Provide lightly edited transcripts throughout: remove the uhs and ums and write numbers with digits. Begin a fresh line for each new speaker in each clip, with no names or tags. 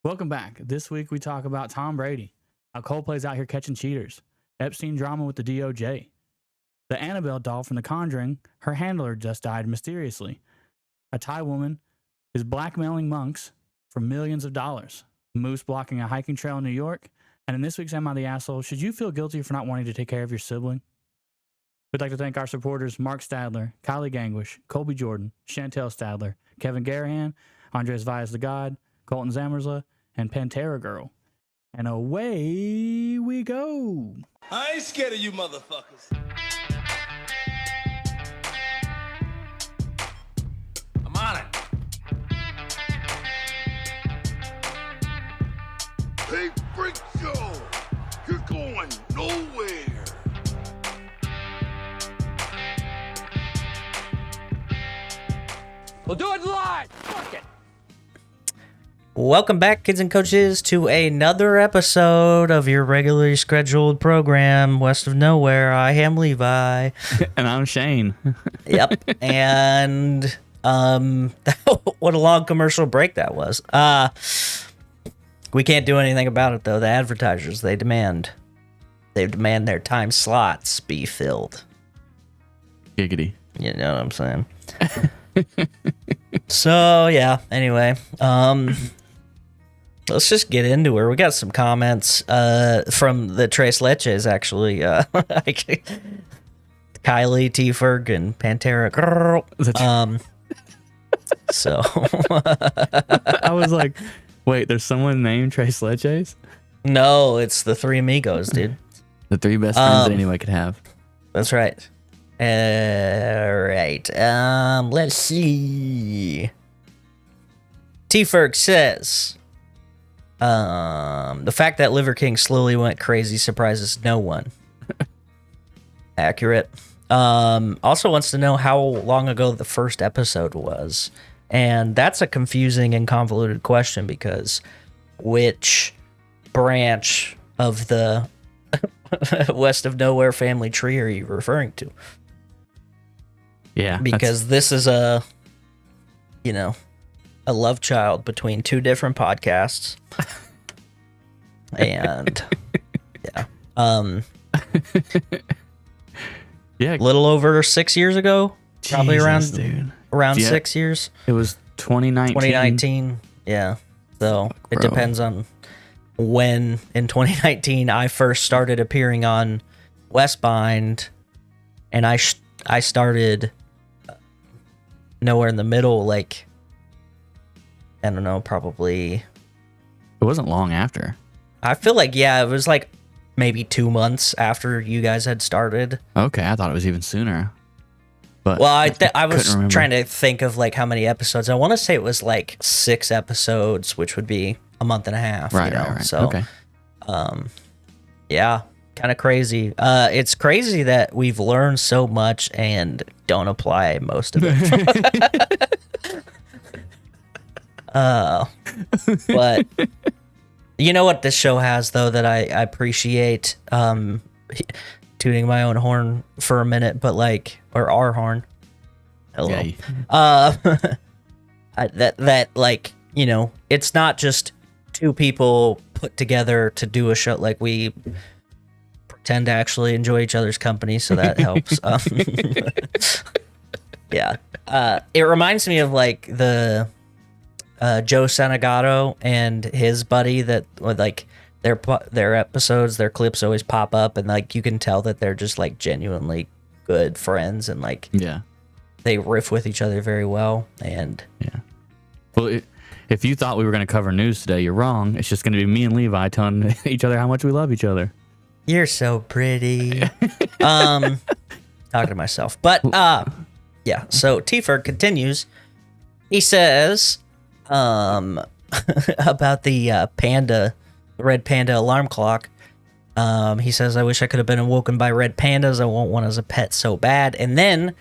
Welcome back. This week we talk about Tom Brady, how Coldplay's out here catching cheaters, Epstein drama with the DOJ, the Annabelle doll from The Conjuring, her handler just died mysteriously, a Thai woman is blackmailing monks for millions of dollars, moose blocking a hiking trail in New York, and in this week's Am I the Asshole, should you feel guilty for not wanting to take care of your sibling? We'd like to thank our supporters Mark Stadler, Kylie Gangwish, Colby Jordan, Chantel Stadler, Kevin Garahan, Andres Vias the God, Colton Zamersla, and Pantera Girl. And away we go.
I ain't scared of you motherfuckers. I'm on it.
Hey, freak show! You're going nowhere!
We'll do it live! Fuck it!
Welcome back, kids and coaches, to another episode of your regularly scheduled program, West of Knowhere. I am Levi.
And I'm Shane.
Yep. And what a long commercial break that was. We can't do anything about it, though. The advertisers, they demand their time slots be filled.
Giggity.
You know what I'm saying? So, yeah, anyway, let's just get into it. We got some comments from the Tres Leches, actually. Kylie, T-Ferg, and Pantera Girl. So
I was like, wait, there's someone named Tres Leches?
no, it's the three amigos, dude.
The three best friends that anyone could have.
That's right. Right. Let's see. T-Ferg says, the fact that Liver King slowly went crazy surprises no one. Accurate. Also wants to know how long ago the first episode was. And that's a confusing and convoluted question because which branch of the West of Knowhere family tree are you referring to?
Yeah.
Because this is a love child between two different podcasts. And yeah.
Yeah.
A little over 6 years ago. Probably
Jesus, dude.
around
Yeah.
6 years.
It was 2019.
2019. Yeah. So it
bro.
depends on when in 2019 I first started appearing on Westbind, and I started nowhere in the middle, like, I don't know, probably.
It wasn't long after.
I feel like, yeah, it was like maybe 2 months after you guys had started.
Okay, I thought it was even sooner. But
Well, I was
couldn't remember.
trying to think of like how many episodes. I want to say it was like 6 episodes, which would be a month and a half.
Right,
you know?
right.
So,
Okay.
yeah, kind of crazy. It's crazy that we've learned so much and don't apply most of it. But you know what this show has, though, that I appreciate, tooting my own horn for a minute, but like, or our horn. Hello.
Yeah.
That like, you know, it's not just two people put together to do a show. Like, we pretend to actually enjoy each other's company, so that helps. Yeah. It reminds me of like the Joe Sanagato and his buddy that would like their episodes, their clips always pop up, and like you can tell that they're just like genuinely good friends, and like
Yeah.
they riff with each other very well. And
Yeah. Well, if you thought we were going to cover news today, you're wrong. It's just going to be me and Levi telling each other how much we love each other.
you're so pretty. Talking to myself, but yeah. So T-Ferg continues. He says, about the panda, the red panda alarm clock. He says, I wish I could have been awoken by red pandas. I want one as a pet so bad. And then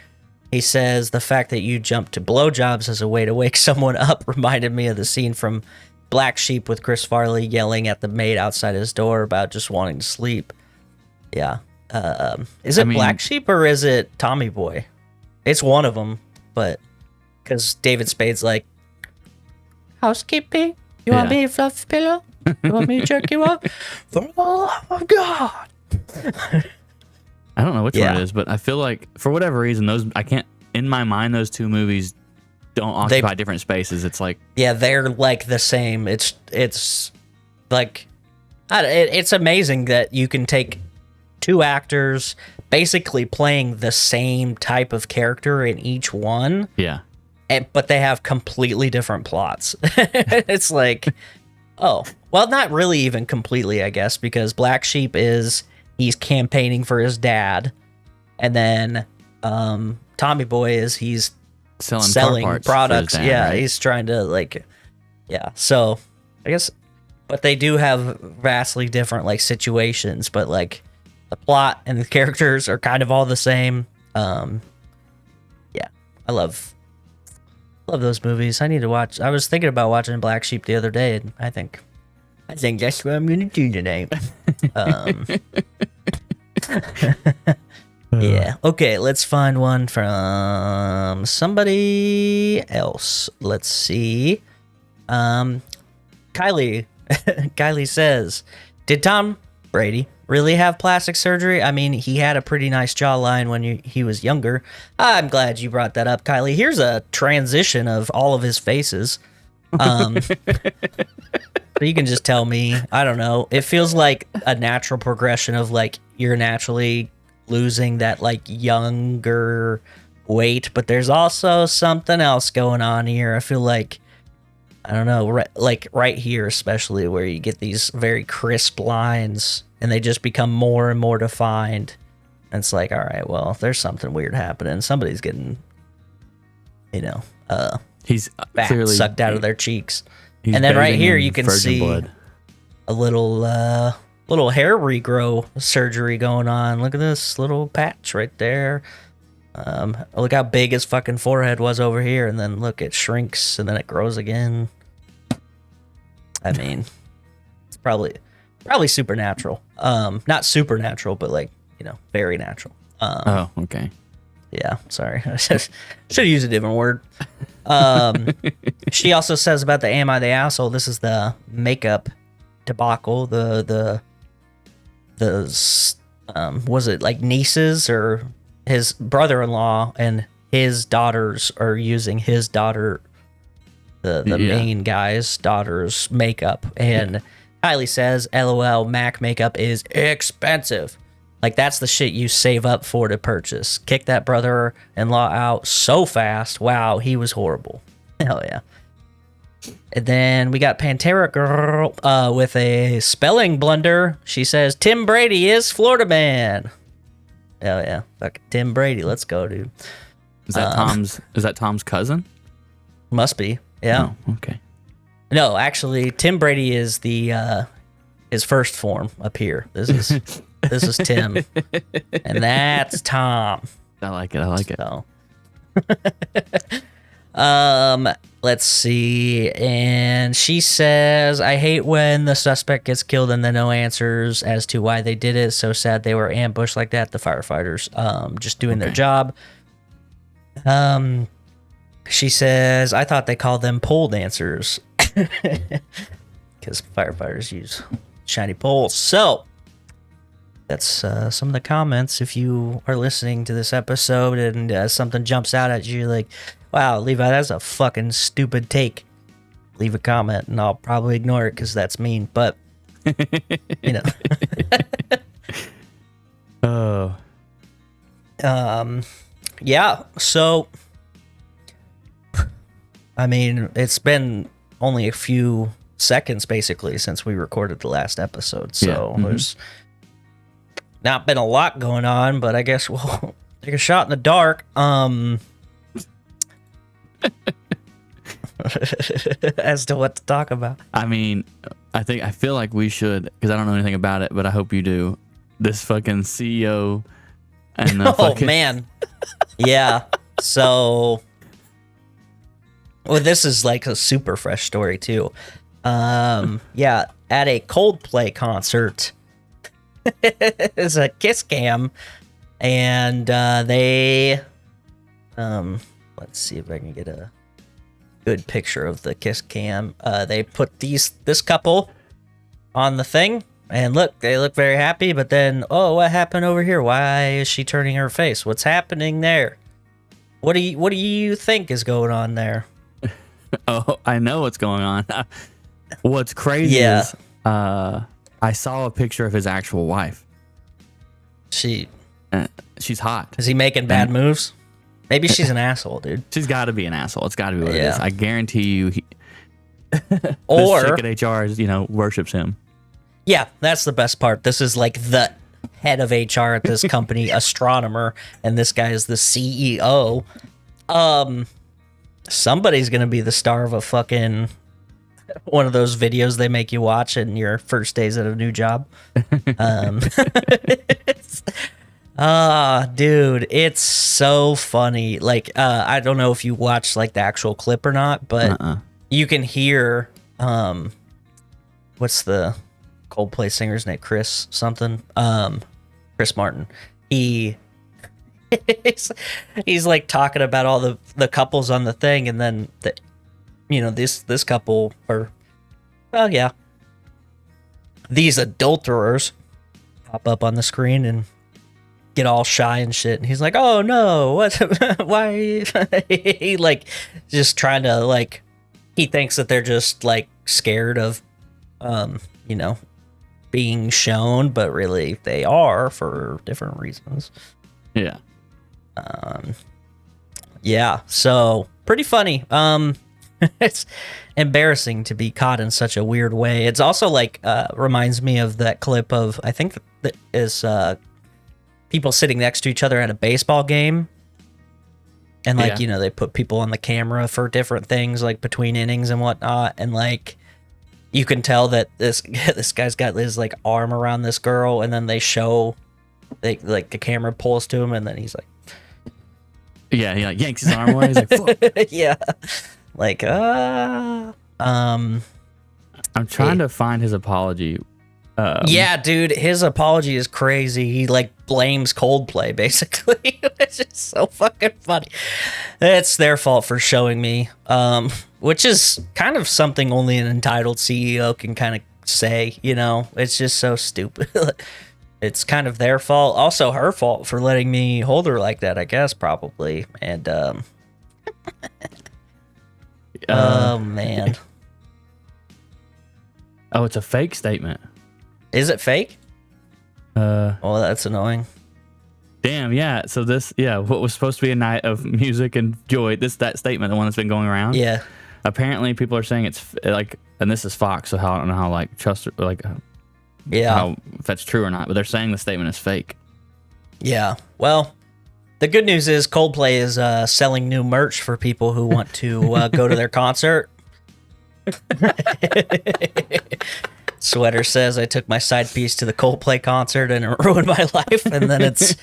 he says, the fact that you jumped to blowjobs as a way to wake someone up reminded me of the scene from Black Sheep with Chris Farley yelling at the maid outside his door about just wanting to sleep. Yeah. Is it Black Sheep or is it Tommy Boy? It's one of them, but because David Spade's like, housekeeping, You want me to fluff the pillow? You want me to jerk you up? For the love of God.
I don't know which one it is, but I feel like for whatever reason, I can't, in my mind, those two movies don't occupy different spaces. It's like,
yeah, they're like the same. It's like, it's amazing that you can take two actors basically playing the same type of character in each one.
Yeah.
But they have completely different plots. It's like, oh, well, not really even completely, I guess, because Black Sheep he's campaigning for his dad. And then Tommy Boy he's selling
car parts
products.
for his dad, right?
He's trying to so I guess, but they do have vastly different like situations, but like the plot and the characters are kind of all the same. I love those movies. I need to watch. I was thinking about watching Black Sheep the other day, and I think that's what I'm gonna do today. Yeah. Okay, let's find one from somebody else. Let's see. Kylie says, did Tom Brady really have plastic surgery? I mean, he had a pretty nice jawline when he was younger. I'm glad you brought that up, Kylie. Here's a transition of all of his faces. So you can just tell me, I don't know. It feels like a natural progression of like you're naturally losing that like younger weight, but there's also something else going on here. I feel like, I don't know, right here especially, where you get these very crisp lines and they just become more and more defined. And it's like, all right, well, there's something weird happening. Somebody's getting,
he's
fat
clearly
sucked out of their cheeks. And then right here you can see
blood.
a little hair regrow surgery going on. Look at this little patch right there. Look how big his fucking forehead was over here, and then look, it shrinks and then it grows again. I mean, it's probably supernatural. Not supernatural, but like, very natural.
Oh, okay.
Yeah, sorry. I should have used a different word. She also says about the Am I the Asshole? This is the makeup debacle. Was it like nieces or his brother-in-law and his daughters are using his daughter, the main guy's daughter's makeup. And Kylie says, LOL, MAC makeup is expensive. Like, that's the shit you save up for to purchase. Kick that brother-in-law out so fast. Wow, he was horrible. Hell yeah. And then we got Pantera Girl with a spelling blunder. She says, Tim Brady is Florida man. Hell yeah. Fuck Tim Brady. Let's go, dude.
Is that Tom's cousin?
Must be. Yeah.
Oh, okay.
No, actually, Tim Brady is his first form up here. This is Tim, and that's Tom.
I like it.
So. Let's see. And she says, I hate when the suspect gets killed and then no answers as to why they did it. So sad they were ambushed like that. The firefighters, just doing their job. She says, I thought they called them pole dancers because firefighters use shiny poles. So that's some of the comments. If you are listening to this episode and something jumps out at you, like, wow, Levi, that's a fucking stupid take, leave a comment and I'll probably ignore it because that's mean. But,
Oh.
Yeah, so, I mean, it's been only a few seconds, basically, since we recorded the last episode. So there's not been a lot going on, but I guess we'll take a shot in the dark. As to what to talk about.
I mean, I feel like we should, because I don't know anything about it, but I hope you do. This fucking CEO and the
man. Yeah. So, well, this is like a super fresh story too. Yeah, at a Coldplay concert, it's a kiss cam, and they, let's see if I can get a good picture of the kiss cam. They put this couple on the thing, and look, they look very happy. But then, oh, what happened over here? Why is she turning her face? What's happening there? What do you think is going on there?
Oh, I know what's going on. What's crazy is I saw a picture of his actual wife.
She's
hot.
Is he making bad moves? Maybe she's an asshole, dude.
She's got to be an asshole. It's got to be what it is. I guarantee you.
Or
this chick at HR worships him.
Yeah, that's the best part. This is like the head of HR at this company, astronomer, and this guy is the CEO. Somebody's gonna be the star of a fucking one of those videos they make you watch in your first days at a new job. Dude, it's so funny. Like, I don't know if you watched like the actual clip or not, but you can hear what's the Coldplay singer's name? Chris something. Chris Martin. He's like talking about all the couples on the thing, and then this couple are, well, yeah, these adulterers pop up on the screen and get all shy and shit, and he's like, oh no, what? Why? He like just trying to like, he thinks that they're just like scared of being shown, but really they are for different reasons. Yeah, so pretty funny. It's embarrassing to be caught in such a weird way. It's also like reminds me of that clip of, I think that is people sitting next to each other at a baseball game, and like they put people on the camera for different things, like between innings and whatnot, and like you can tell that this guy's got his like arm around this girl, and then they like the camera pulls to him, and then he's like,
he like yanks his arm away. He's like, fuck.
Yeah, like I'm
trying to find his apology.
Yeah, dude, his apology is crazy. He like blames Coldplay, basically. It's just so fucking funny. It's their fault for showing me, which is kind of something only an entitled CEO can kind of say. It's just so stupid. It's kind of their fault, also her fault for letting me hold her like that, I guess, probably. And oh man,
oh, it's a fake statement.
Is it fake? Oh, that's annoying.
Damn, yeah. So what was supposed to be a night of music and joy, that statement, the one that's been going around.
Yeah.
Apparently, people are saying it's like, and this is Fox, so I don't know how like trust like.
Yeah.
If that's true or not, but they're saying the statement is fake.
Yeah. Well, the good news is Coldplay is selling new merch for people who want to go to their concert. Sweater says, I took my side piece to the Coldplay concert and it ruined my life. And then it's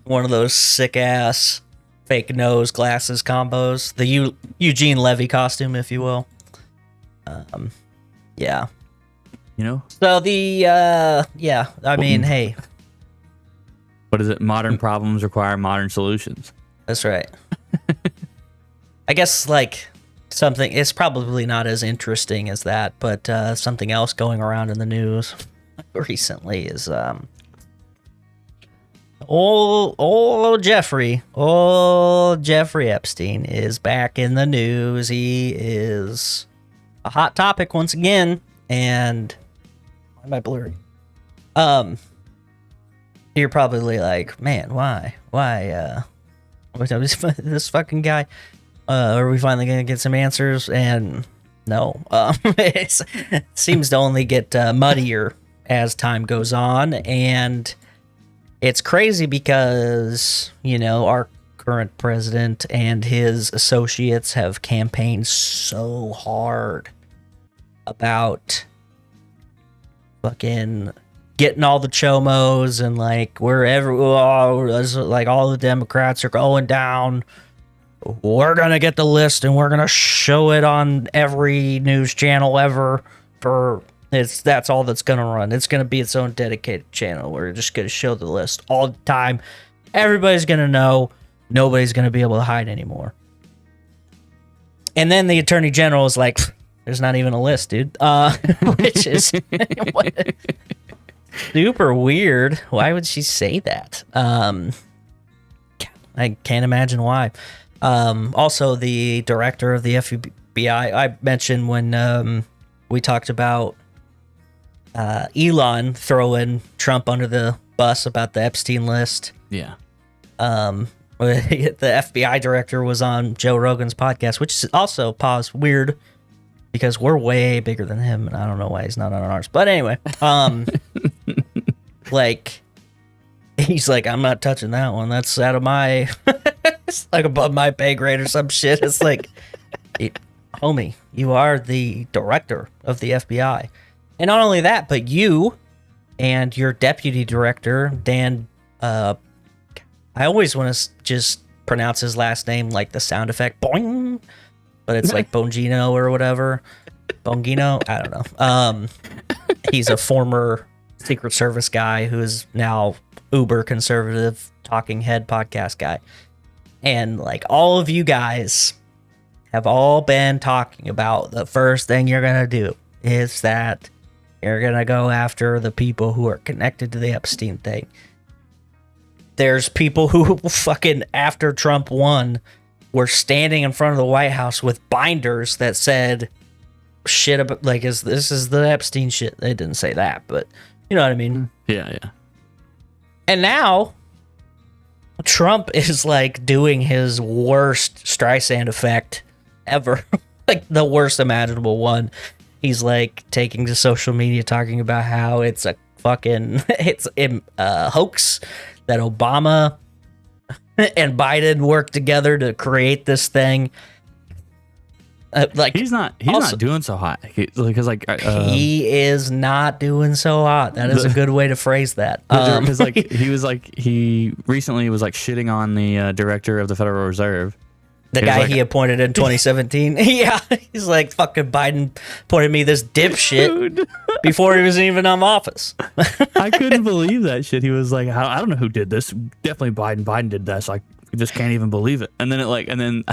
one of those sick ass fake nose glasses combos. The Eugene Levy costume, if you will. Yeah. So I mean, hey.
What is it? Modern problems require modern solutions.
That's right. I guess like something, it's probably not as interesting as that, but something else going around in the news recently is old Jeffrey Epstein is back in the news. He is a hot topic once again, and why am I blurry? You're probably like, man, why this fucking guy? Are we finally gonna get some answers? And no, it seems to only get muddier as time goes on, and it's crazy because our current president and his associates have campaigned so hard about fucking getting all the chomos, and like like all the Democrats are going down. We're gonna get the list and we're gonna show it on every news channel ever. That's all that's gonna run. It's gonna be its own dedicated channel. We're just gonna show the list all the time. Everybody's gonna know. Nobody's gonna be able to hide anymore. And then the attorney general is like, there's not even a list, dude. Which is super weird. Why would she say that? I can't imagine why. Also, the director of the FBI, I mentioned when we talked about Elon throwing Trump under the bus about the Epstein list.
Yeah.
The FBI director was on Joe Rogan's podcast, which is also weird because we're way bigger than him, and I don't know why he's not on ours. But anyway, like he's like, I'm not touching that one. That's out of my, it's like above my pay grade or some shit. It's like, homie, you are the director of the FBI, and not only that, but you and your deputy director Dan. I always want to just pronounce his last name like the sound effect, boing, but it's like Bongino or whatever. Bongino? I don't know. He's a former Secret Service guy who is now uber conservative talking head podcast guy. And like all of you guys have all been talking about the first thing you're going to do is that you're going to go after the people who are connected to the Epstein thing. There's people who fucking, after Trump won, were standing in front of the White House with binders that said shit about, like, this is the Epstein shit. They didn't say that, but you know what I mean?
Yeah.
And now Trump is like doing his worst Streisand effect ever. Like the worst imaginable one. He's like taking to social media talking about how it's a fucking hoax that Obama and Biden worked together to create this thing. Like
he's not doing so hot because
he is not doing so hot. That is a good way to phrase that.
Because he recently was like shitting on the director of the Federal Reserve.
The guy he appointed in 2017. Yeah, he's like, fucking Biden appointed me this dipshit before he was even in office.
I couldn't believe that shit. He was like, I don't know who did this. Definitely Biden. Biden did this. I just can't even believe it. And then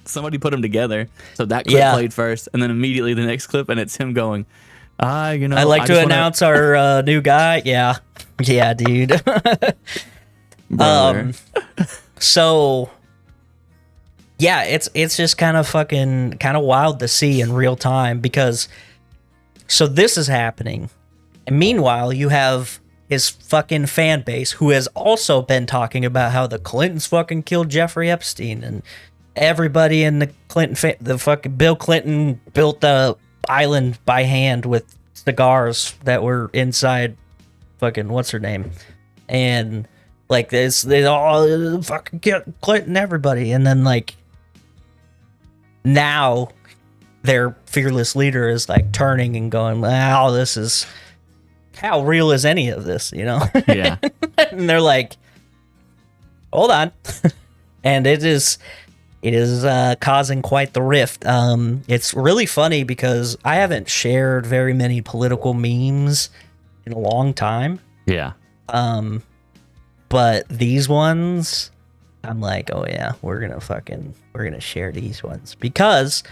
somebody put them together. So that clip played first, and then immediately the next clip, and it's him going, I'd
like to announce our new guy. Yeah, dude. So. Yeah, it's just kind of wild to see in real time because so this is happening. And meanwhile, you have his fucking fan base who has also been talking about how the Clintons fucking killed Jeffrey Epstein and everybody in the Clinton the fucking Bill Clinton built a island by hand with cigars that were inside fucking what's her name. And like this they all fucking killed Clinton everybody and then like now their fearless leader is like turning and going, wow, this is how real is any of this, you know?
Yeah.
And they're like, hold on. And it is causing quite the rift. It's really funny because I haven't shared very many political memes in a long time.
Yeah.
But these ones, I'm like, oh yeah, we're gonna share these ones because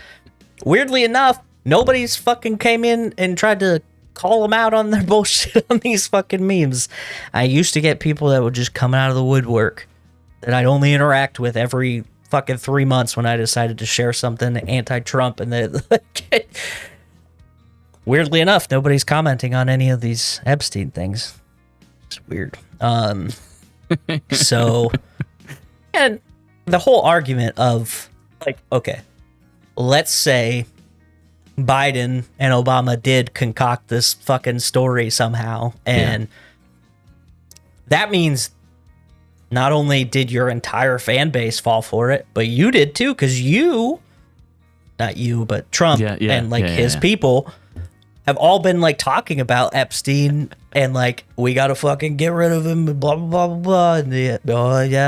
weirdly enough, nobody's fucking came in and tried to call them out on their bullshit on these fucking memes. I used to get people that would just come out of the woodwork that I'd only interact with every fucking 3 months when I decided to share something anti-Trump, and then weirdly enough, nobody's commenting on any of these Epstein things. It's weird. So. And the whole argument of, like, okay, let's say Biden and Obama did concoct this fucking story somehow. And that means not only did your entire fan base fall for it, but you did too, because not you, but Trump and his people have all been like talking about Epstein and like we gotta fucking get rid of him, blah blah blah blah blah. And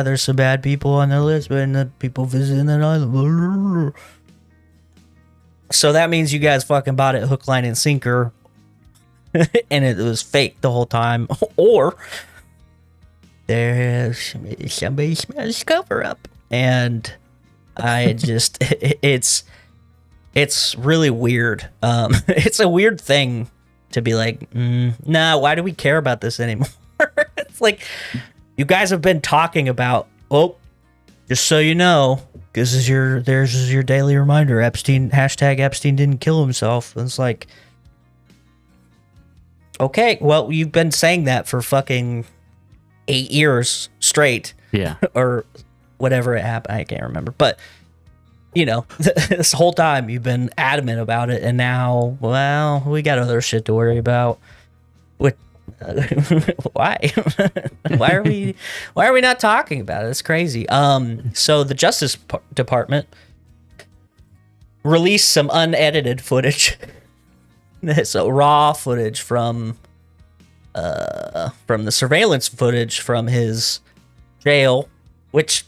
there's some bad people on the list, but the people visiting that island. So that means you guys fucking bought it hook, line, and sinker, and it was fake the whole time, or there's somebody smells cover up, and I just it's It's really weird. It's a weird thing to be like, nah, why do we care about this anymore? It's like, you guys have been talking about, just so you know, this is your daily reminder. Epstein didn't kill himself. And it's like, okay, well, you've been saying that for fucking 8 years straight.
Yeah.
Or whatever it happened. I can't remember. But, you know, this whole time you've been adamant about it. And now, well, we got other shit to worry about. What? Why? Why are we not talking about it? It's crazy. So the Justice Department released some unedited footage. So raw footage from the surveillance footage from his jail, which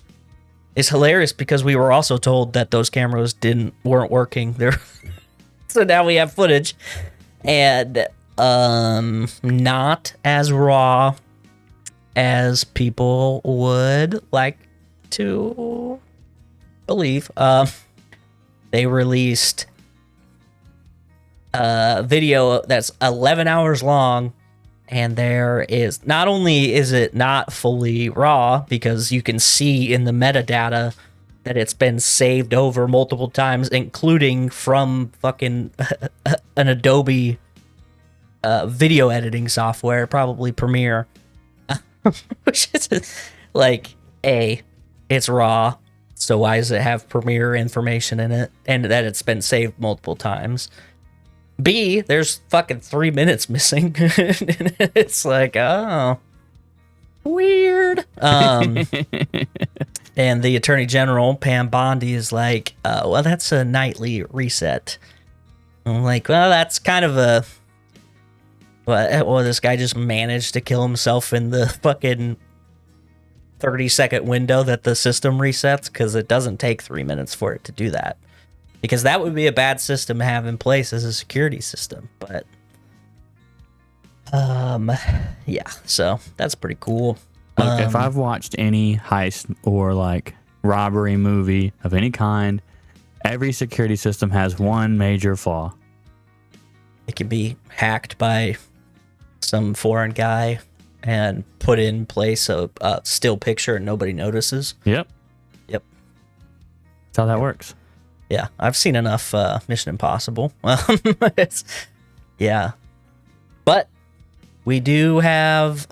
is hilarious because we were also told that those cameras weren't working there. So now we have footage, and not as raw as people would like to believe. They released a video that's 11 hours long, and there is, not only is it not fully raw, because you can see in the metadata that it's been saved over multiple times, including from fucking an Adobe video editing software, probably Premiere, which is like, it's raw, so why does it have Premiere information in it, and that it's been saved multiple times? B, there's fucking 3 minutes missing. It's like, oh, weird. And the Attorney General, Pam Bondi, is like, well, that's a nightly reset. I'm like, well, that's kind of a... Well, this guy just managed to kill himself in the fucking 30-second window that the system resets, because it doesn't take 3 minutes for it to do that. Because that would be a bad system to have in place as a security system. But, yeah, so that's pretty cool.
Look, if I've watched any heist or like robbery movie of any kind, every security system has one major flaw.
It can be hacked by some foreign guy and put in place a still picture and nobody notices.
Yep.
Yep.
That's how that works.
Yeah, I've seen enough Mission Impossible. Yeah. But we do have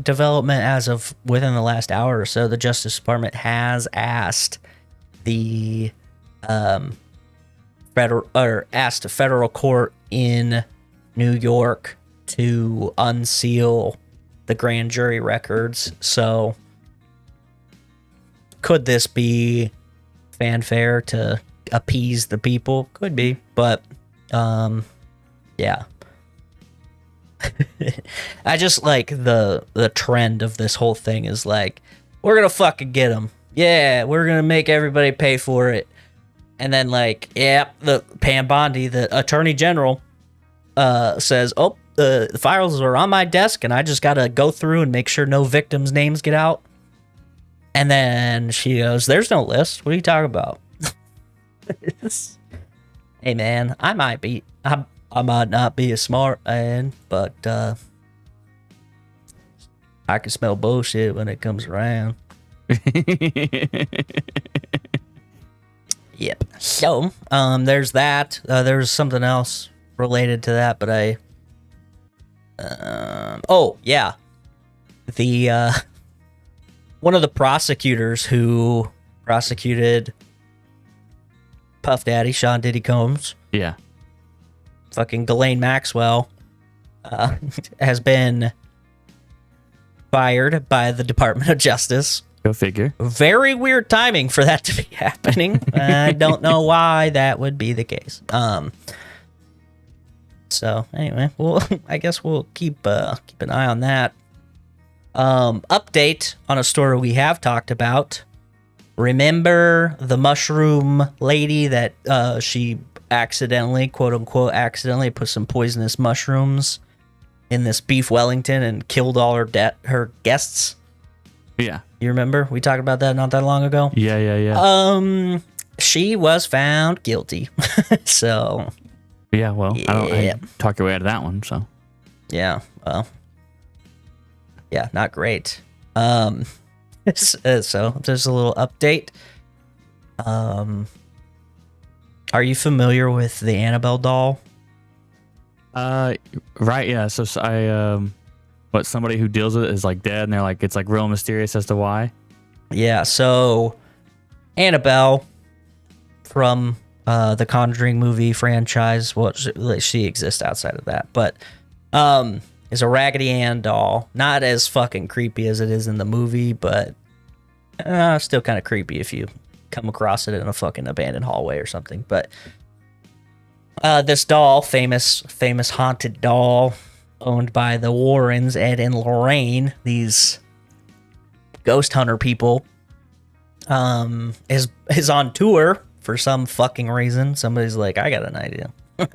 development as of within the last hour or so. The Justice Department has asked the federal court in New York to unseal the grand jury records. So could this be fanfare to appease the people? Could be, but yeah. I just like the trend of this whole thing is like, we're gonna fucking get them. Yeah, we're gonna make everybody pay for it. And then like, yeah, the Pam Bondi, the Attorney General, says, oh, the files are on my desk and I just gotta go through and make sure no victims' names get out. And then she goes, there's no list. What are you talking about? Hey man, I might not be a smart man, but I can smell bullshit when it comes around. Yep. So, there's that. There's something else related to that, but oh yeah, the one of the prosecutors who prosecuted Puff Daddy, Sean Diddy Combs,
Yeah.
fucking Ghislaine Maxwell, has been fired by the Department of Justice.
Go figure.
Very weird timing for that to be happening. I don't know why that would be the case. So anyway, I guess we'll keep an eye on that. Update on a story we have talked about. Remember the mushroom lady that she accidentally, quote unquote, accidentally put some poisonous mushrooms in this beef Wellington and killed all her guests?
Yeah.
You remember? We talked about that not that long ago.
Yeah.
she was found guilty. So
Yeah, well, I
Yeah.
talk your way out of that one. So
yeah, well, yeah, not great. So there's a little update. Are you familiar with the Annabelle doll?
right, yeah. So I what somebody who deals with it is like dead, and they're like it's like real mysterious as to why.
Yeah, so Annabelle from the Conjuring movie franchise, well, she exists outside of that, but is a Raggedy Ann doll. Not as fucking creepy as it is in the movie, but still kind of creepy if you come across it in a fucking abandoned hallway or something. But this doll, famous haunted doll, owned by the Warrens, Ed and Lorraine, these ghost hunter people, is on tour for some fucking reason. Somebody's like, I got an idea. I'm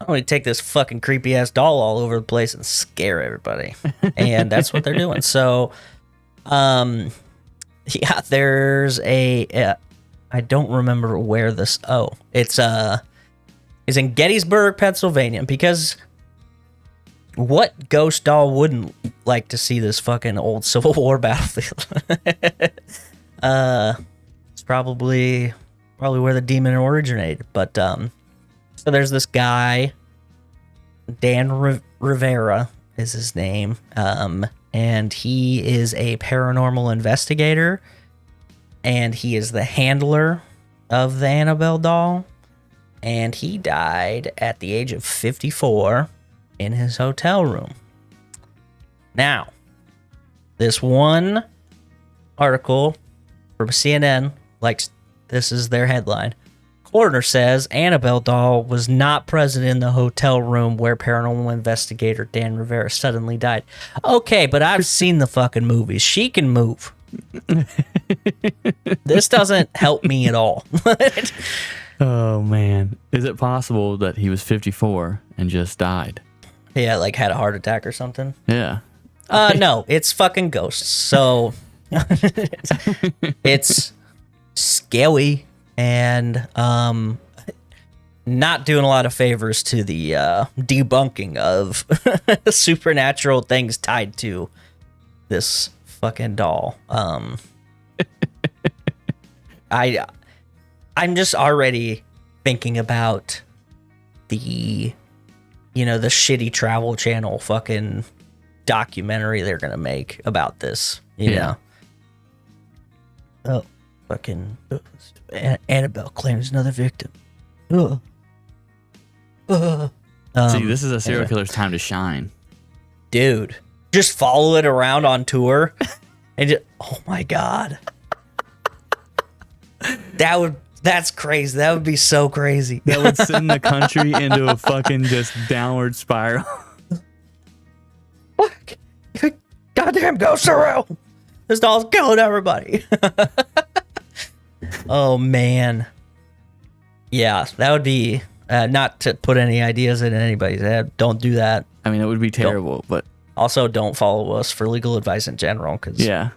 gonna take this fucking creepy ass doll all over the place and scare everybody. And that's what they're doing. So, yeah, there's I don't remember where this. Oh, it's in Gettysburg, Pennsylvania, because what ghost doll wouldn't like to see this fucking old Civil War battlefield? It's probably where the demon originated. But so there's this guy, Dan Rivera is his name, and he is a paranormal investigator, and he is the handler of the Annabelle doll, and he died at the age of 54 in his hotel room. Now, this one article from CNN, like, this is their headline. Coroner says Annabelle doll was not present in the hotel room where paranormal investigator Dan Rivera suddenly died. Okay, but I've seen the fucking movies. She can move. This doesn't help me at all.
Oh man, is it possible that he was 54 and just died?
Yeah, like had a heart attack or something.
Yeah.
No, it's fucking ghosts. So it's scary and not doing a lot of favors to the debunking of supernatural things tied to this fucking doll. I'm just already thinking about the shitty Travel Channel fucking documentary they're gonna make about this, you know. Oh, fucking Annabelle claims another victim.
See, this is a serial
anyway.
killer's time to shine.
Dude, just follow it around on tour and just, oh my god. That's crazy. That would be so crazy.
That would send the country into a fucking just downward spiral.
Fuck. Goddamn ghosts are real. This doll's killing everybody. Oh man. Yeah, that would be not to put any ideas in anybody's head. Don't do that.
I mean, it would be terrible, but
Also, don't follow us for legal advice in general, because
yeah,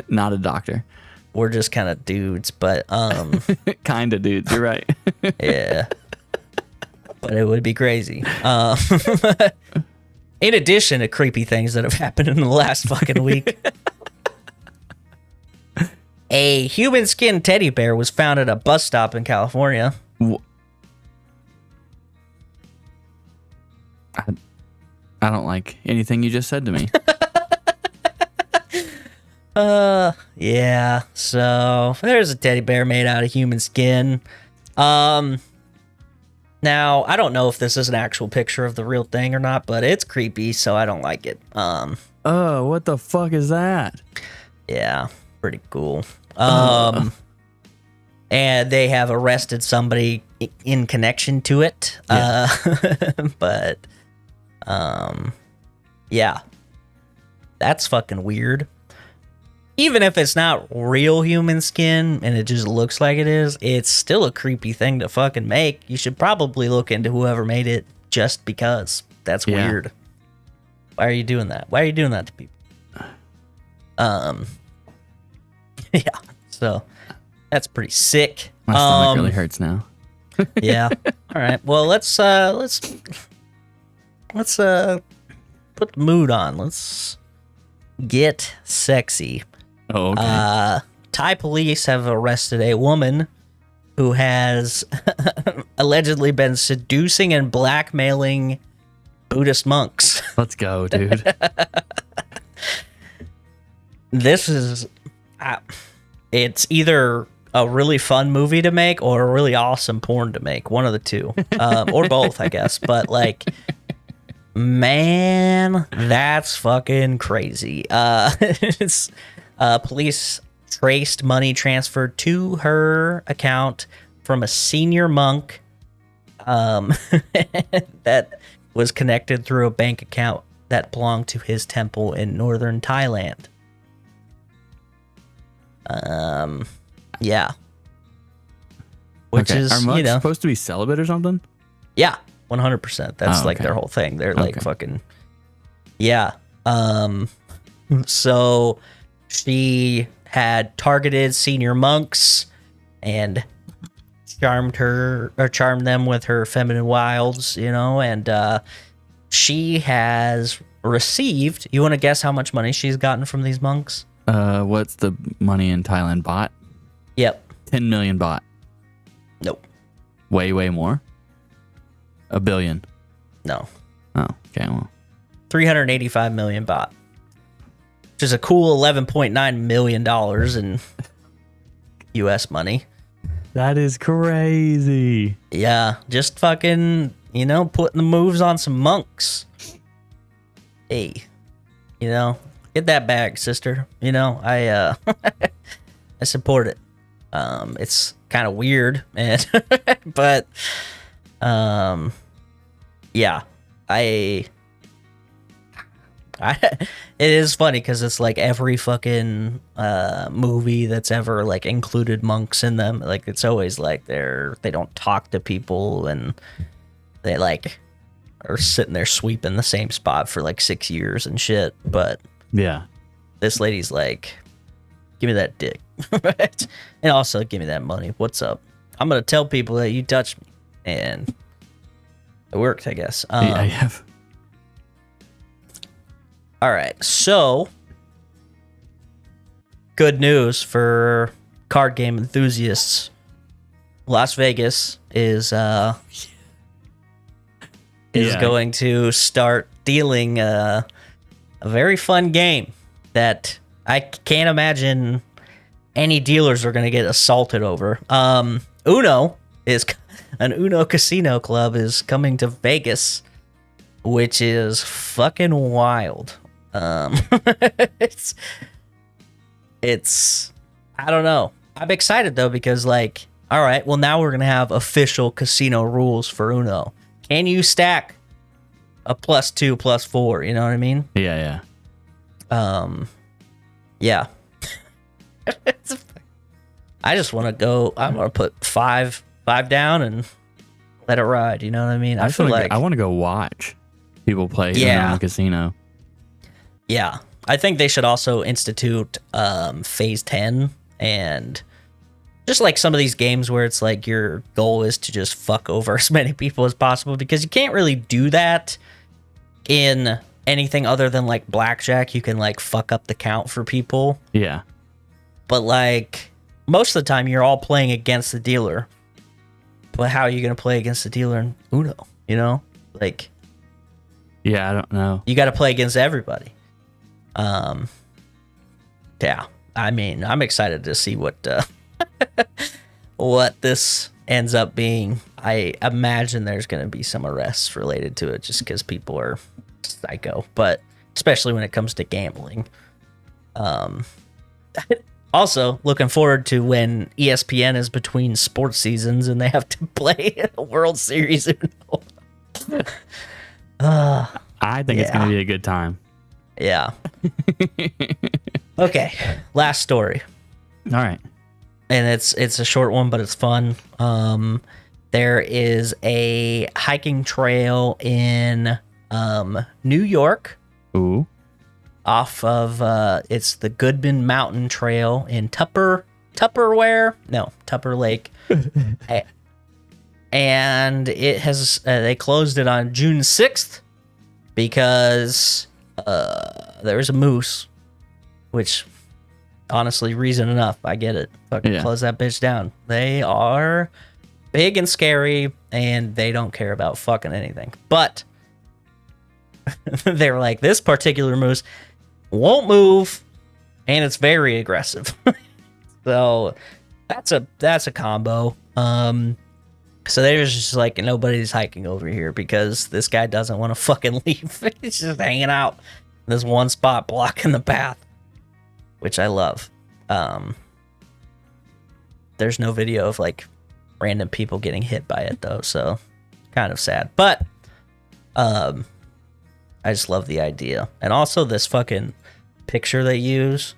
not a doctor.
we're just kind of dudes. But
Kind of, dude. You're right.
yeah, but it would be crazy. In addition to creepy things that have happened in the last fucking week, a human skin teddy bear was found at a bus stop in California.
I don't like anything you just said to me.
Yeah, so there's a teddy bear made out of human skin. Now, I don't know if this is an actual picture of the real thing or not, but it's creepy, so I don't like it.
Oh, what the fuck is that?
Yeah, pretty cool. And they have arrested somebody in connection to it.
Yeah.
But, yeah, that's fucking weird. Even if it's not real human skin and it just looks like it is, it's still a creepy thing to fucking make. You should probably look into whoever made it just because. That's weird. Why are you doing that? Why are you doing that to people? Yeah, so that's pretty sick.
My stomach really hurts now.
Yeah. All right. Well, let's put the mood on. Let's get sexy.
Oh, okay.
Thai police have arrested a woman who has allegedly been seducing and blackmailing Buddhist monks.
Let's go, dude.
This is, it's either a really fun movie to make or a really awesome porn to make. One of the two, or both, I guess. But like, man, that's fucking crazy. Police traced money transferred to her account from a senior monk that was connected through a bank account that belonged to his temple in northern Thailand. Yeah. Which is,
Are monks supposed to be celibate or something?
Yeah, 100%. That's like their whole thing. They're like fucking, yeah. So she had targeted senior monks and charmed them with her feminine wilds, and she has received, you want to guess how much money she's gotten from these monks?
What's the money in Thailand baht?
Yep.
10 million baht.
Nope.
Way more? $1 billion.
No.
Oh, okay, well.
385 million baht. Which is a cool $11.9 million in US money.
That is crazy.
Yeah, just fucking, putting the moves on some monks. Hey, get that bag, sister. I I support it. It's kind of weird, and but yeah, it is funny because it's like every fucking movie that's ever like included monks in them. Like it's always like they don't talk to people and they like are sitting there sweeping the same spot for like 6 years and shit. But
yeah,
this lady's like, give me that dick, and also give me that money. What's up? I'm gonna tell people that you touched me, and it worked, I guess.
I have.
All right, so good news for card game enthusiasts. Las Vegas is going to start dealing a very fun game that I can't imagine any dealers are going to get assaulted over. An Uno casino club is coming to Vegas, which is fucking wild. It's I don't know. I'm excited though because like, all right, well now we're gonna have official casino rules for Uno. Can you stack a +2, +4? You know what I mean?
Yeah.
Yeah. I just want to go. I'm gonna put five down and let it ride. You know what I mean? I feel like
I want to go watch people play in a casino.
Yeah, I think they should also institute phase 10 and just like some of these games where it's like your goal is to just fuck over as many people as possible, because you can't really do that in anything other than like blackjack. You can like fuck up the count for people.
Yeah.
But like most of the time you're all playing against the dealer. But how are you going to play against the dealer in Uno? Like,
yeah, I don't know.
You got to play against everybody. Yeah, I mean, I'm excited to see what this ends up being. I imagine there's going to be some arrests related to it just because people are psycho, but especially when it comes to gambling. Also, looking forward to when ESPN is between sports seasons and they have to play a World Series.
I think it's going to be a good time.
Yeah. Okay, last story.
All right.
And it's a short one, but it's fun. There is a hiking trail in New York.
Ooh.
Off of it's the Goodman Mountain Trail in Tupper, Tupperware. No, Tupper Lake. And it has they closed it on June 6th because there was a moose, which honestly, reason enough. I get it. Fucking close that bitch down. They are big and scary, and they don't care about fucking anything. But they were like, this particular moose won't move, and it's very aggressive. So that's a combo. So there's just like nobody's hiking over here because this guy doesn't want to fucking leave. He's just hanging out in this one spot blocking the path, which I love. There's no video of like random people getting hit by it though, so kind of sad. But I just love the idea. And also this fucking picture they use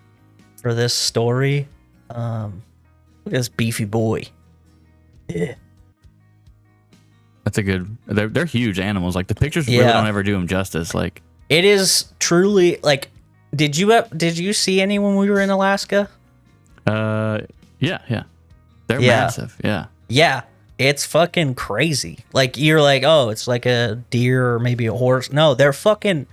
for this story. Look at this beefy boy. Yeah.
That's a good. They're huge animals. Like the pictures really don't ever do them justice. Like
it is truly like. Did you see any when we were in Alaska?
Yeah. They're massive. Yeah.
Yeah, it's fucking crazy. Like you're like, oh, it's like a deer or maybe a horse. No, they're fucking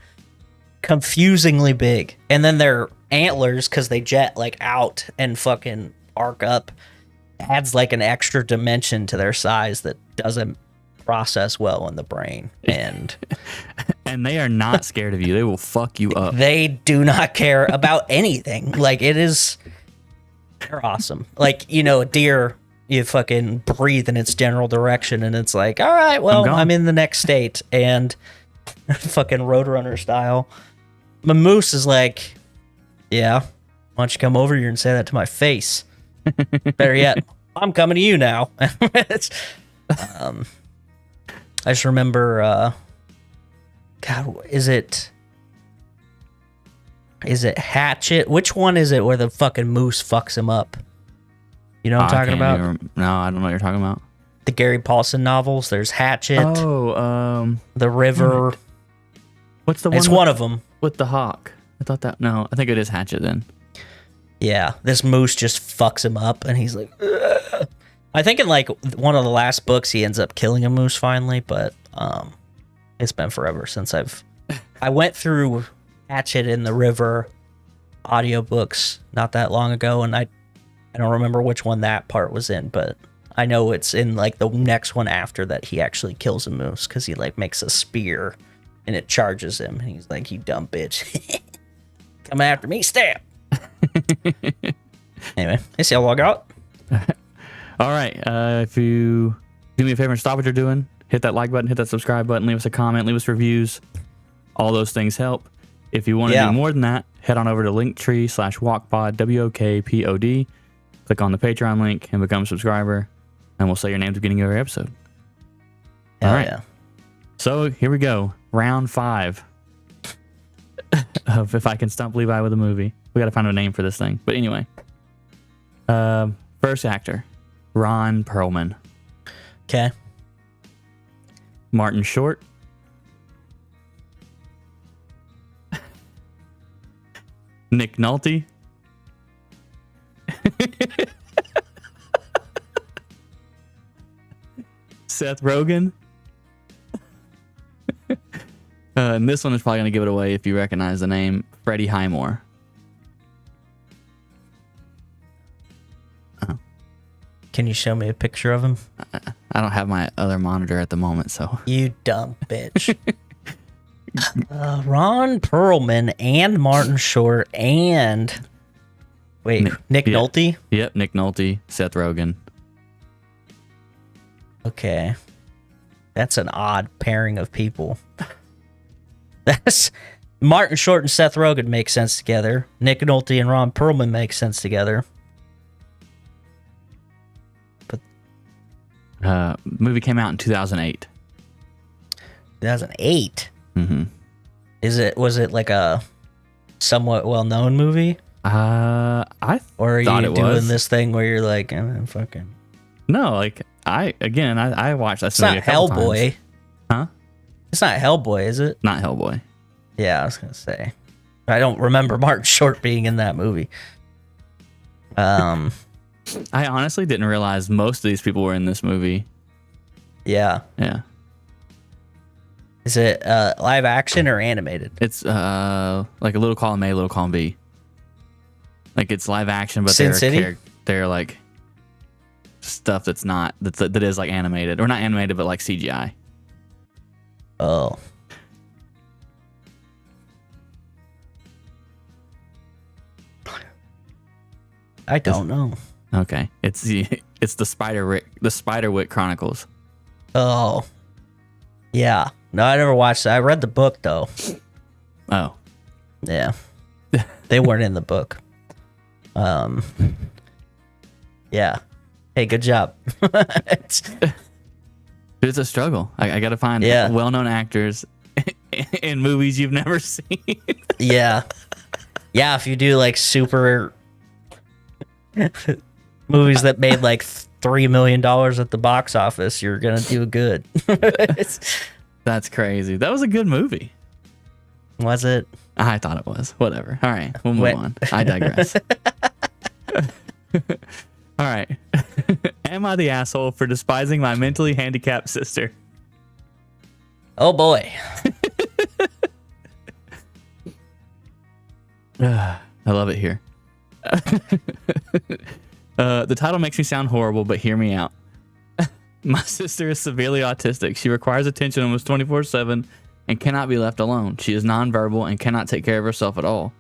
confusingly big. And then their antlers, because they jet like out and fucking arc up, adds like an extra dimension to their size that doesn't process well in the brain. And
and they are not scared of you. They will fuck you up.
They do not care about anything. Like they're awesome. Like, a deer, you fucking breathe in its general direction and it's like, all right, well, I'm in the next state. And fucking Roadrunner style. My moose is like, yeah, why don't you come over here and say that to my face? Better yet, I'm coming to you now. I just remember, God, is it Hatchet? Which one is it where the fucking moose fucks him up? You know what I'm talking about?
No, I don't know what you're talking about.
The Gary Paulson novels. There's Hatchet.
Oh,
The River.
What's the one?
It's one of them.
With the hawk. I think it is Hatchet then.
Yeah, this moose just fucks him up, and he's like, ugh. I think in like one of the last books, he ends up killing a moose finally, but it's been forever since I went through Hatchet in the River audiobooks not that long ago, and I don't remember which one that part was in, but I know it's in like the next one after that he actually kills a moose because he like makes a spear and it charges him, and he's like, you dumb bitch. Come after me, stab. Anyway, that's all I got.
All right. If you do me a favor and stop what you're doing, hit that like button, hit that subscribe button, leave us a comment, leave us reviews. All those things help. If you want to do more than that, head on over to linktree/walkpod, WOKPOD. Click on the Patreon link and become a subscriber, and we'll say your name at the beginning of every episode.
All right. Yeah.
So here we go. Round 5 of If I Can Stump Levi with a Movie. We got to find a name for this thing. But anyway. First actor, Ron Perlman.
Okay.
Martin Short. Nick Nolte. Seth Rogen. And this one is probably going to give it away if you recognize the name. Freddie Highmore.
Can you show me a picture of him?
I don't have my other monitor at the moment, so.
You dumb bitch. Ron Perlman and Martin Short and... Wait, Nick Nolte?
Yep, Nick Nolte, Seth Rogen.
Okay. That's an odd pairing of people. That's... Martin Short and Seth Rogen make sense together. Nick Nolte and Ron Perlman make sense together.
Movie came out in 2008.
2008?
Mm-hmm.
Was it like a somewhat well-known movie?
I
or are
thought
you
it
doing
was.
this thing where you're like, fucking...
No, like, I watched that
It's
movie
not
a couple
Hellboy.
times. Huh?
It's not Hellboy, is it?
Not Hellboy.
Yeah, I was going to say. I don't remember Martin Short being in that movie.
I honestly didn't realize most of these people were in this movie.
Yeah.
Yeah.
Is it live action or animated?
It's like a little column A, little column B. Like it's live action, but
Sin City?
they're like stuff that is like animated, or not animated, but like CGI.
Oh. I don't know.
Okay, it's the Spiderwick Chronicles.
Oh. Yeah. No, I never watched that. I read the book though.
Oh.
Yeah. They weren't in the book. Yeah. Hey, good job.
It's a struggle. I got to find well-known actors in movies you've never seen.
Yeah. Yeah, if you do like super movies that made like $3 million at the box office, you're going to do good.
That's crazy. That was a good movie.
Was it?
I thought it was. Whatever. All right, we'll move on. I digress. All right. Am I the asshole for despising my mentally handicapped sister?
Oh boy.
I love it here. The title makes me sound horrible, but hear me out. My sister is severely autistic. She requires attention almost 24/7 and cannot be left alone. She is nonverbal and cannot take care of herself at all.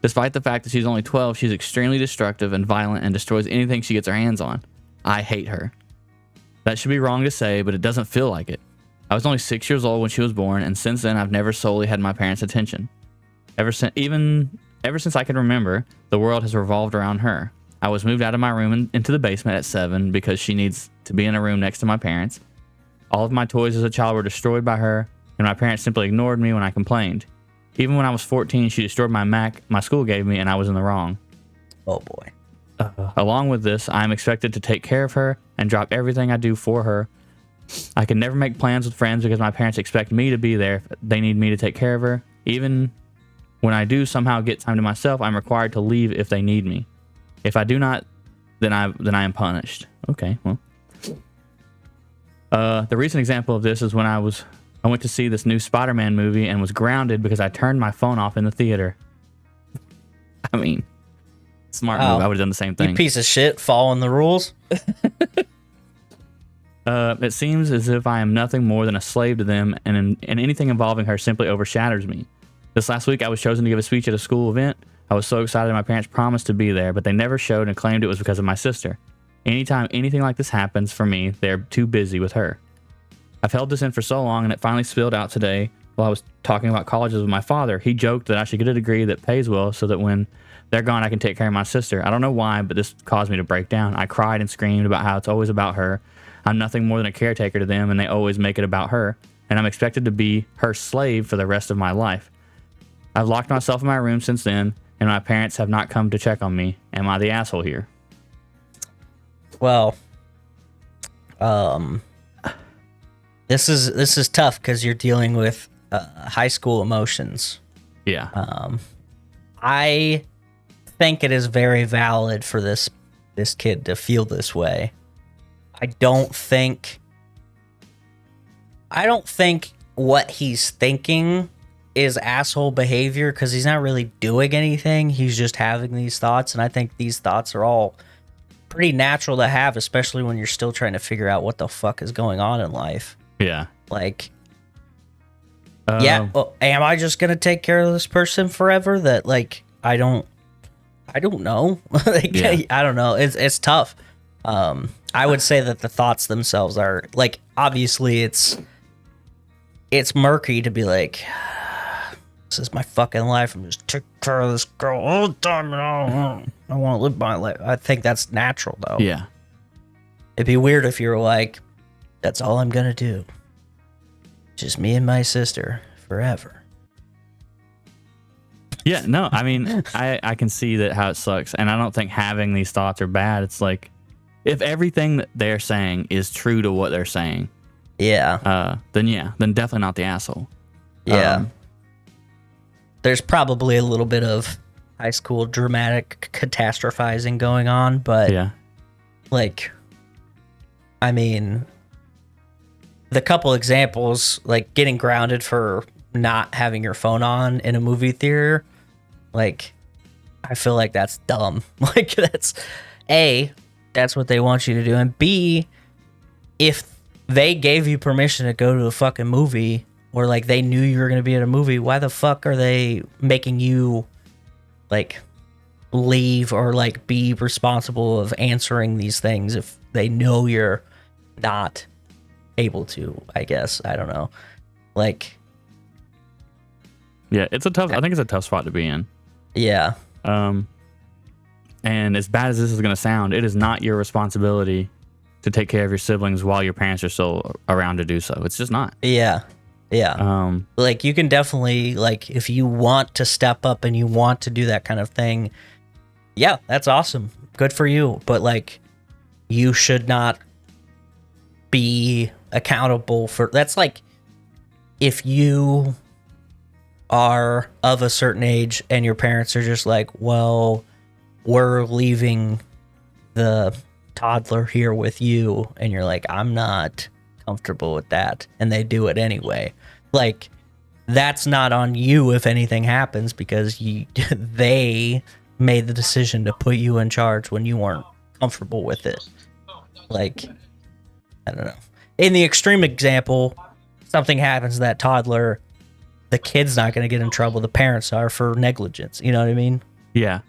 Despite the fact that she's only 12, she's extremely destructive and violent and destroys anything she gets her hands on. I hate her. That should be wrong to say, but it doesn't feel like it. I was only 6 years old when she was born, and since then I've never solely had my parents' attention. Ever since I can remember, the world has revolved around her. I was moved out of my room into the basement at 7 because she needs to be in a room next to my parents. All of my toys as a child were destroyed by her, and my parents simply ignored me when I complained. Even when I was 14, she destroyed my Mac my school gave me, and I was in the wrong.
Oh boy.
Along with this, I am expected to take care of her and drop everything I do for her. I can never make plans with friends because my parents expect me to be there if they need me to take care of her. Even when I do somehow get time to myself, I'm required to leave if they need me. If I do not, then I am punished. Okay, well. The recent example of this is when I went to see this new Spider-Man movie and was grounded because I turned my phone off in the theater. I mean, smart move. I would have done the same thing.
You piece of shit, following the rules.
It seems as if I am nothing more than a slave to them, and anything involving her simply overshadows me. This last week, I was chosen to give a speech at a school event. I was so excited my parents promised to be there, but they never showed and claimed it was because of my sister. Anytime anything like this happens for me, they're too busy with her. I've held this in for so long, and it finally spilled out today while I was talking about colleges with my father. He joked that I should get a degree that pays well so that when they're gone, I can take care of my sister. I don't know why, but this caused me to break down. I cried and screamed about how it's always about her. I'm nothing more than a caretaker to them, and they always make it about her, and I'm expected to be her slave for the rest of my life. I've locked myself in my room since then, and my parents have not come to check on me. Am I the asshole here?
Well, this is tough because you're dealing with high school emotions.
Yeah.
I think it is very valid for this kid to feel this way. I don't think what he's thinking is asshole behavior because he's not really doing anything. He's just having these thoughts, and I think these thoughts are all pretty natural to have, especially when you're still trying to figure out what the fuck is going on in life.
Yeah.
Like, well, am I just gonna take care of this person forever? That like I don't know. Like,
Yeah.
I don't know. It's tough. I would say that the thoughts themselves are like, obviously it's murky to be like, this is my fucking life. I'm just taking care of this girl all the time, and I want to live my life. I think that's natural though.
Yeah.
It'd be weird if you were like, that's all I'm gonna do. Just me and my sister forever.
Yeah, no, I mean, I can see that how it sucks, and I don't think having these thoughts are bad. It's like, if everything that they're saying is true to what they're saying, then definitely not the asshole.
Yeah. There's probably a little bit of high school dramatic catastrophizing going on, but
Yeah.
like, I mean, the couple examples, like getting grounded for not having your phone on in a movie theater, like, I feel like that's dumb. Like, that's A, that's what they want you to do, and B, if they gave you permission to go to a fucking movie, or like they knew you were going to be at a movie, why the fuck are they making you like leave or like be responsible of answering these things if they know you're not able to? I guess, I don't know. Like,
yeah, it's a tough. I think it's a tough spot to be in.
Yeah.
And as bad as this is going to sound, it is not your responsibility to take care of your siblings while your parents are still around to do so. It's just not.
Yeah. Yeah. Like, you can definitely, like, if you want to step up and you want to do that kind of thing, yeah, that's awesome. Good for you. But, like, you should not be accountable for... That's like, if you are of a certain age and your parents are just like, well, we're leaving the toddler here with you, and you're like, I'm not comfortable with that, and they do it anyway. Like, that's not on you if anything happens, because they made the decision to put you in charge when you weren't comfortable with it. Like, I don't know. In the extreme example, something happens to that toddler, the kid's not going to get in trouble. The parents are for negligence. You know what I mean?
Yeah.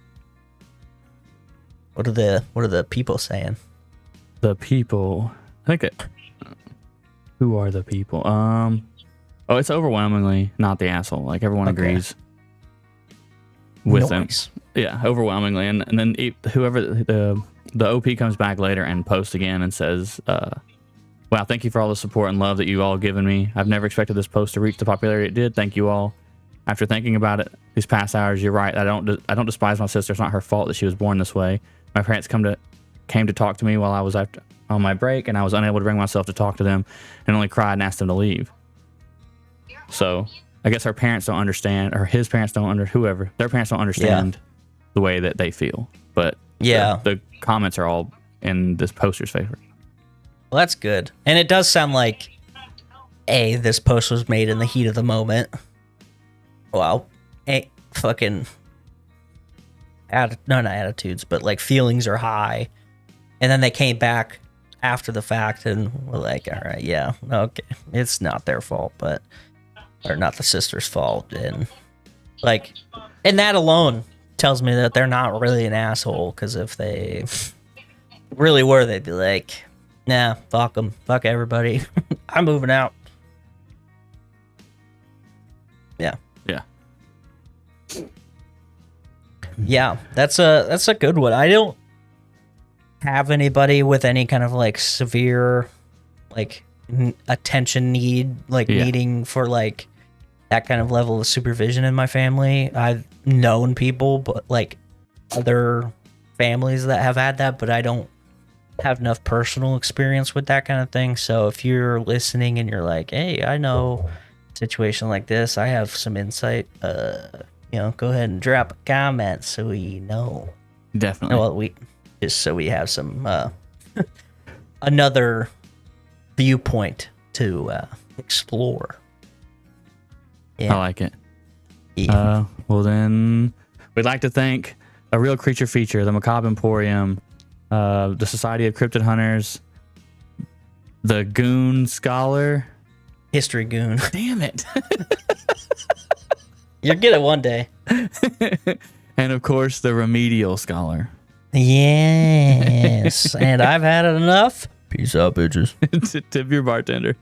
What are the people saying?
The people. I think it. Who are the people? Oh, it's overwhelmingly not the asshole. Like, everyone agrees with them. Yeah, overwhelmingly. And then whoever the OP comes back later and posts again and says, wow, thank you for all the support and love that you all given me. I've never expected this post to reach the popularity it did. Thank you all. After thinking about it these past hours, you're right. I don't despise my sister. It's not her fault that she was born this way. My parents came to talk to me while I was on my break, and I was unable to bring myself to talk to them, and only cried and asked them to leave. So I guess her parents don't understand, or his parents don't their parents don't understand the way that they feel. But
yeah,
the comments are all in this poster's favor.
Well, that's good. And it does sound like, A, this post was made in the heat of the moment. Wow. Fucking... not attitudes, but like feelings are high. And then they came back after the fact and were like, all right, yeah, okay. It's not their fault, or not the sister's fault. And like, and that alone tells me that they're not really an asshole, because if they really were, they'd be like, nah, fuck them, fuck everybody. I'm moving out. Yeah. Yeah, that's a good one. I don't have anybody with any kind of like severe like attention need, like needing for like that kind of level of supervision in my family. I've known people, but like other families that have had that, but I don't have enough personal experience with that kind of thing. So if you're listening and you're like, hey, I know a situation like this, I have some insight, go ahead and drop a comment so we know.
Definitely.
Well, so we have some another viewpoint to explore. Yeah.
I like it.
Yeah.
Well, then we'd like to thank A Real Creature Feature, the Macabre Emporium, the Society of Cryptid Hunters, the Goon Scholar.
History Goon.
Damn it.
You'll get it one day.
And of course, the Remedial Scholar.
Yes. And I've had it enough. Peace out, bitches.
Tip your bartender.